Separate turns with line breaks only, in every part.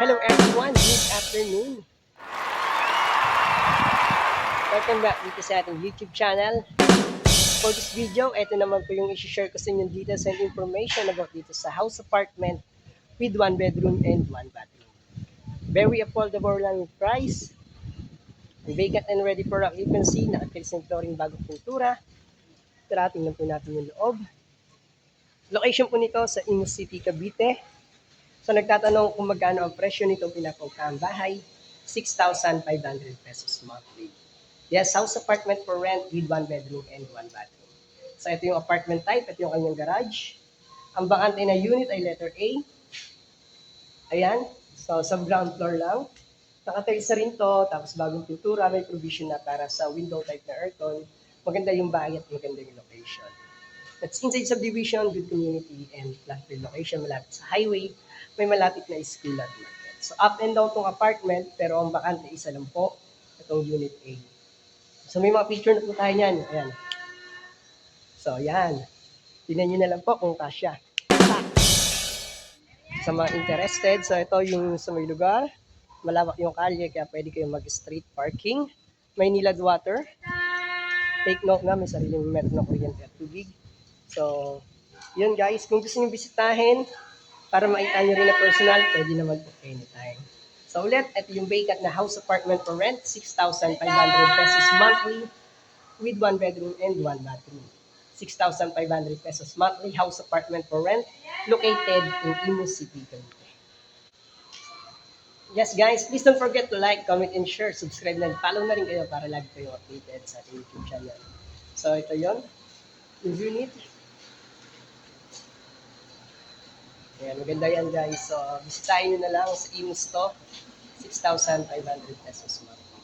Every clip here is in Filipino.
Hello everyone, good afternoon. Welcome back dito sa ating YouTube channel. For this video, ito naman po yung isi-share ko sa inyo details and information about dito sa house apartment with 1 bedroom and 1 bathroom. Very affordable lang yung price. Vacant and ready for occupancy. Nakatilis ng flooring bagong pintura. Tara, tingnan po natin yung loob. Location po nito sa Imus City, Cavite. So nagtatanong kung magkano ang presyo nitong pinapagkaang bahay, 6,500 pesos monthly. Yes, house apartment for rent with 1 bedroom and 1 bathroom. So ito yung apartment type, ito yung kanyang garage. Ang bakante na unit ay letter A. Ayan, so sa ground floor lang. Nakatiles rin to, tapos bagong pintura, may provision na para sa window type na aircon. Maganda yung bahay at maganda yung location. That's inside subdivision, good community, and flat location, malapit sa highway, may malapit na school at market. So up and down tong apartment, pero ang bakante isa lang po, itong unit A. So may mga picture na po tayo niyan. Ayan. So yan. Tingnan nyo na lang po kung kasya. Sa mga interested, so ito yung sa may lugar. Malawak yung kalye, kaya pwede kayong mag-street parking. May nilad water. Take note na, may sariling metro na kuryente at tubig. So, yun guys, kung gusto nyo bisitahin, para makita nyo rin na personal, pwede naman po anytime. So ulit, ito yung vacant na house apartment for rent, 6,500 pesos monthly with 1 bedroom and 1 bathroom. 6,500 pesos monthly house apartment for rent located in Imus City, Cavite. Yes guys, please don't forget to like, comment, and share. Subscribe na, follow na rin kayo para lagi kayo updated sa ating YouTube channel. So ito yun, yung unit. Ayan, maganda yan guys. So, bisitahin nyo na lang sa Imus to. 6,500 pesos monthly.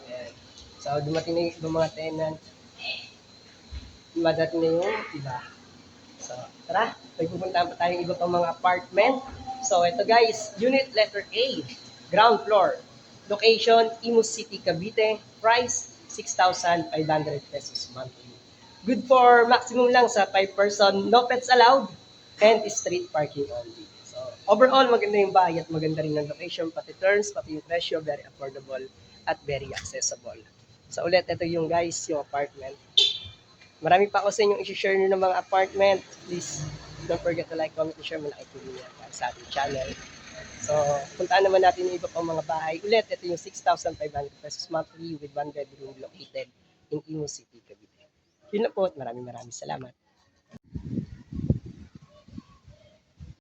Ayan. So, dumating na yung ibang mga tenant. Madating na yung iba. So, tara. May pupuntahan pa tayong iba pang mga apartment. So, ito guys. Unit letter A. Ground floor. Location, Imus City, Cavite. Price, 6,500 pesos monthly. Good for maximum lang sa 5 person, no pets allowed, and street parking only. So, overall, maganda yung bahay at maganda rin ng location, pati terms, pati yung presyo, very affordable at very accessible. So, ulit, ito yung guys, yung apartment. Marami pa ako sa inyong isi-share nyo ng mga apartment. Please, don't forget to like, comment, and share. Malaki po niya sa ating channel. So, puntaan naman natin yung iba pang mga bahay. Ulit, ito yung 6,500 pesos monthly with 1 bedroom located in Imus City, Cavite. Yun na po at maraming salamat.